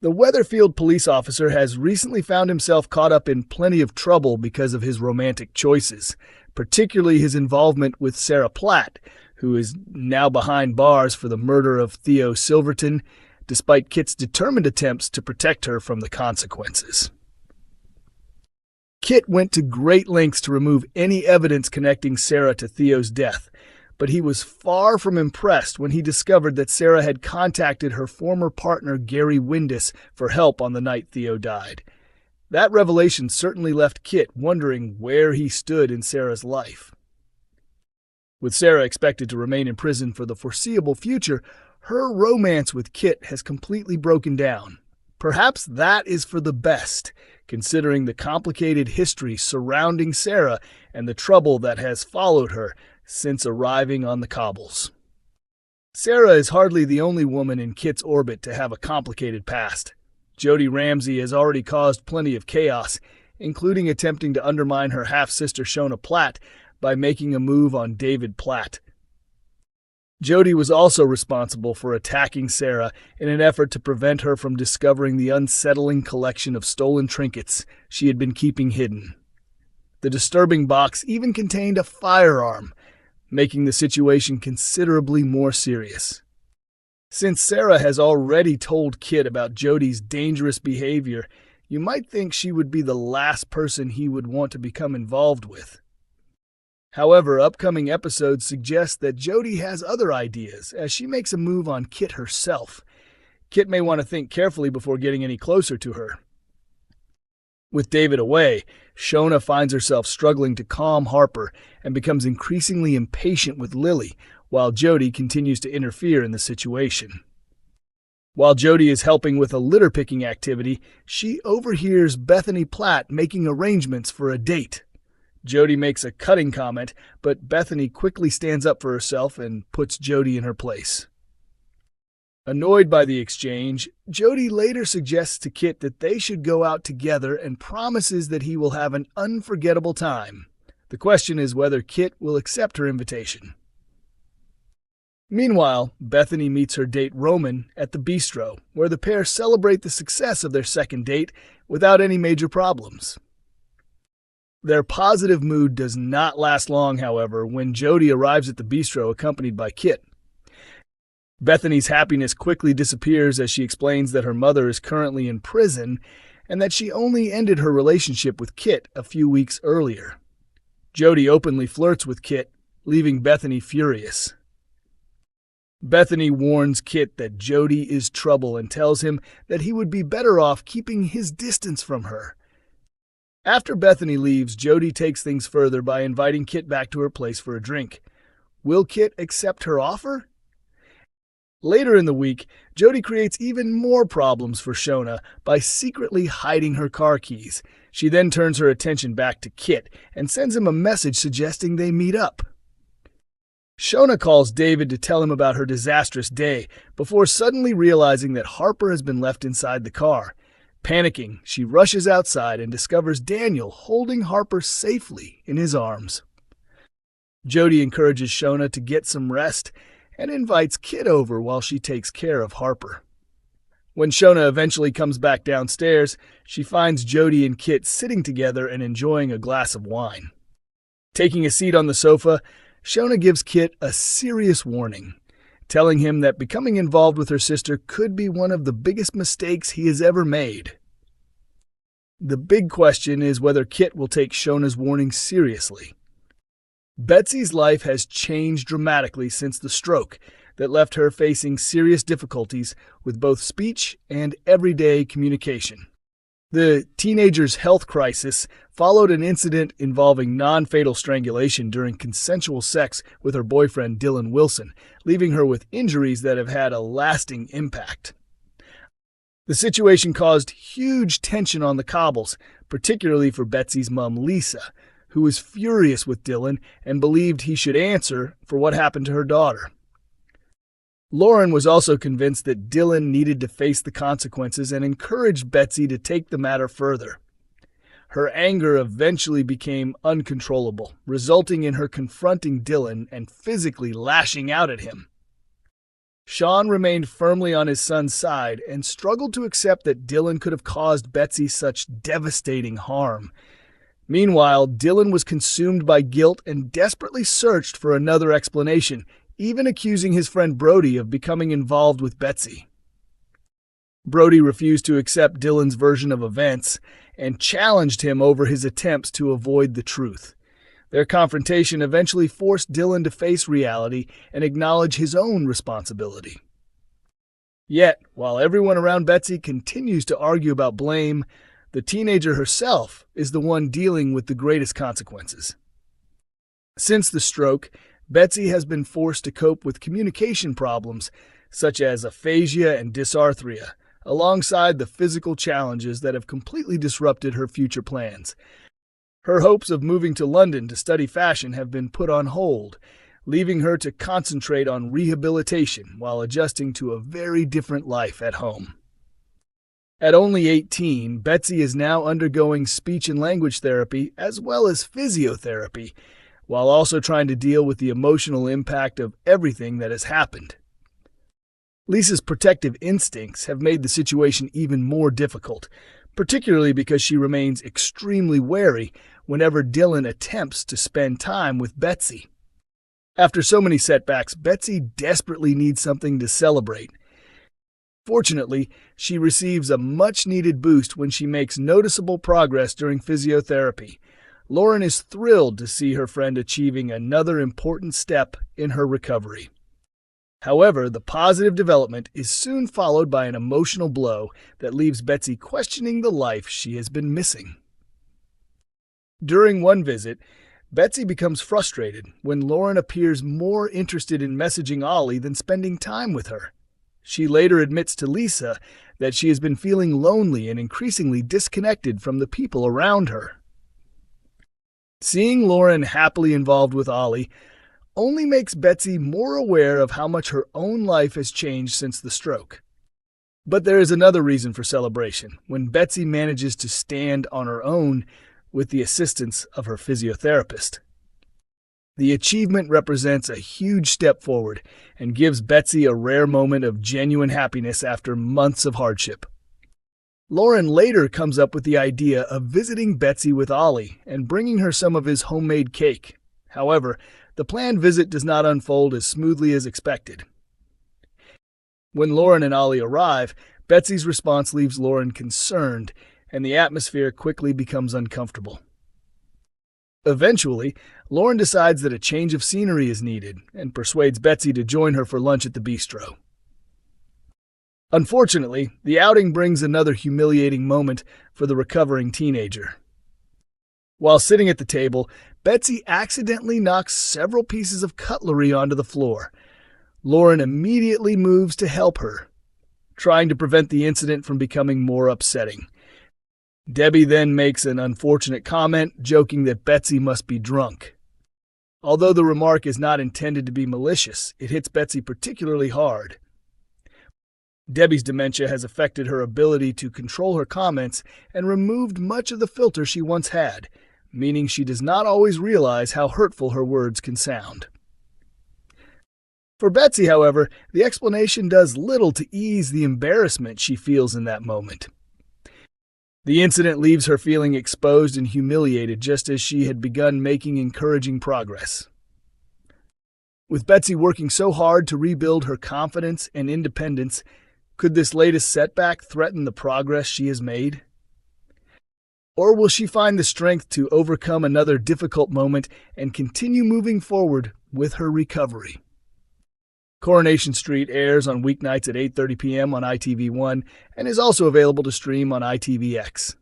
The Weatherfield police officer has recently found himself caught up in plenty of trouble because of his romantic choices, particularly his involvement with Sarah Platt, who is now behind bars for the murder of Theo Silverton, despite Kit's determined attempts to protect her from the consequences. Kit went to great lengths to remove any evidence connecting Sarah to Theo's death, but he was far from impressed when he discovered that Sarah had contacted her former partner Gary Windus for help on the night Theo died. That revelation certainly left Kit wondering where he stood in Sarah's life. With Sarah expected to remain in prison for the foreseeable future, her romance with Kit has completely broken down. Perhaps that is for the best, considering the complicated history surrounding Sarah and the trouble that has followed her since arriving on the cobbles. Sarah is hardly the only woman in Kit's orbit to have a complicated past. Jodie Ramsey has already caused plenty of chaos, including attempting to undermine her half-sister Shona Platt by making a move on David Platt. Jodie was also responsible for attacking Sarah in an effort to prevent her from discovering the unsettling collection of stolen trinkets she had been keeping hidden. The disturbing box even contained a firearm, making the situation considerably more serious. Since Sarah has already told Kit about Jodie's dangerous behavior, you might think she would be the last person he would want to become involved with. However, upcoming episodes suggest that Jodie has other ideas as she makes a move on Kit herself. Kit may want to think carefully before getting any closer to her. With David away, Shona finds herself struggling to calm Harper and becomes increasingly impatient with Lily, while Jodie continues to interfere in the situation. While Jodie is helping with a litter-picking activity, she overhears Bethany Platt making arrangements for a date. Jodie makes a cutting comment, but Bethany quickly stands up for herself and puts Jodie in her place. Annoyed by the exchange, Jodie later suggests to Kit that they should go out together and promises that he will have an unforgettable time. The question is whether Kit will accept her invitation. Meanwhile, Bethany meets her date Roman at the bistro, where the pair celebrate the success of their second date without any major problems. Their positive mood does not last long, however, when Jodie arrives at the bistro accompanied by Kit. Bethany's happiness quickly disappears as she explains that her mother is currently in prison and that she only ended her relationship with Kit a few weeks earlier. Jodie openly flirts with Kit, leaving Bethany furious. Bethany warns Kit that Jodie is trouble and tells him that he would be better off keeping his distance from her. After Bethany leaves, Jodie takes things further by inviting Kit back to her place for a drink. Will Kit accept her offer? Later in the week, Jodie creates even more problems for Shona by secretly hiding her car keys. She then turns her attention back to Kit and sends him a message suggesting they meet up. Shona calls David to tell him about her disastrous day before suddenly realizing that Harper has been left inside the car. Panicking, she rushes outside and discovers Daniel holding Harper safely in his arms. Jodie encourages Shona to get some rest and invites Kit over while she takes care of Harper. When Shona eventually comes back downstairs, she finds Jodie and Kit sitting together and enjoying a glass of wine. Taking a seat on the sofa, Shona gives Kit a serious warning, telling him that becoming involved with her sister could be one of the biggest mistakes he has ever made. The big question is whether Kit will take Shona's warning seriously. Betsy's life has changed dramatically since the stroke that left her facing serious difficulties with both speech and everyday communication. The teenager's health crisis followed an incident involving non-fatal strangulation during consensual sex with her boyfriend Dylan Wilson, leaving her with injuries that have had a lasting impact. The situation caused huge tension on the cobbles, particularly for Betsy's mom Lisa, who was furious with Dylan and believed he should answer for what happened to her daughter. Lauren was also convinced that Dylan needed to face the consequences and encouraged Betsy to take the matter further. Her anger eventually became uncontrollable, resulting in her confronting Dylan and physically lashing out at him. Sean remained firmly on his son's side and struggled to accept that Dylan could have caused Betsy such devastating harm. Meanwhile, Dylan was consumed by guilt and desperately searched for another explanation, even accusing his friend Brody of becoming involved with Betsy. Brody refused to accept Dylan's version of events and challenged him over his attempts to avoid the truth. Their confrontation eventually forced Dylan to face reality and acknowledge his own responsibility. Yet, while everyone around Betsy continues to argue about blame, the teenager herself is the one dealing with the greatest consequences. Since the stroke, Betsy has been forced to cope with communication problems such as aphasia and dysarthria, alongside the physical challenges that have completely disrupted her future plans. Her hopes of moving to London to study fashion have been put on hold, leaving her to concentrate on rehabilitation while adjusting to a very different life at home. At only 18, Betsy is now undergoing speech and language therapy as well as physiotherapy, while also trying to deal with the emotional impact of everything that has happened. Lisa's protective instincts have made the situation even more difficult, particularly because she remains extremely wary whenever Dylan attempts to spend time with Betsy. After so many setbacks, Betsy desperately needs something to celebrate. Fortunately, she receives a much-needed boost when she makes noticeable progress during physiotherapy. Lauren is thrilled to see her friend achieving another important step in her recovery. However, the positive development is soon followed by an emotional blow that leaves Betsy questioning the life she has been missing. During one visit, Betsy becomes frustrated when Lauren appears more interested in messaging Ollie than spending time with her. She later admits to Lisa that she has been feeling lonely and increasingly disconnected from the people around her. Seeing Lauren happily involved with Ollie only makes Betsy more aware of how much her own life has changed since the stroke. But there is another reason for celebration when Betsy manages to stand on her own with the assistance of her physiotherapist. The achievement represents a huge step forward and gives Betsy a rare moment of genuine happiness after months of hardship. Lauren later comes up with the idea of visiting Betsy with Ollie and bringing her some of his homemade cake. However, the planned visit does not unfold as smoothly as expected. When Lauren and Ollie arrive, Betsy's response leaves Lauren concerned, and the atmosphere quickly becomes uncomfortable. Eventually, Lauren decides that a change of scenery is needed and persuades Betsy to join her for lunch at the bistro. Unfortunately, the outing brings another humiliating moment for the recovering teenager. While sitting at the table, Betsy accidentally knocks several pieces of cutlery onto the floor. Lauren immediately moves to help her, trying to prevent the incident from becoming more upsetting. Debbie then makes an unfortunate comment, joking that Betsy must be drunk. Although the remark is not intended to be malicious, it hits Betsy particularly hard. Debbie's dementia has affected her ability to control her comments and removed much of the filter she once had, meaning she does not always realize how hurtful her words can sound. For Betsy, however, the explanation does little to ease the embarrassment she feels in that moment. The incident leaves her feeling exposed and humiliated just as she had begun making encouraging progress. With Betsy working so hard to rebuild her confidence and independence, could this latest setback threaten the progress she has made? Or will she find the strength to overcome another difficult moment and continue moving forward with her recovery? Coronation Street airs on weeknights at 8:30 p.m. on ITV1 and is also available to stream on ITVX.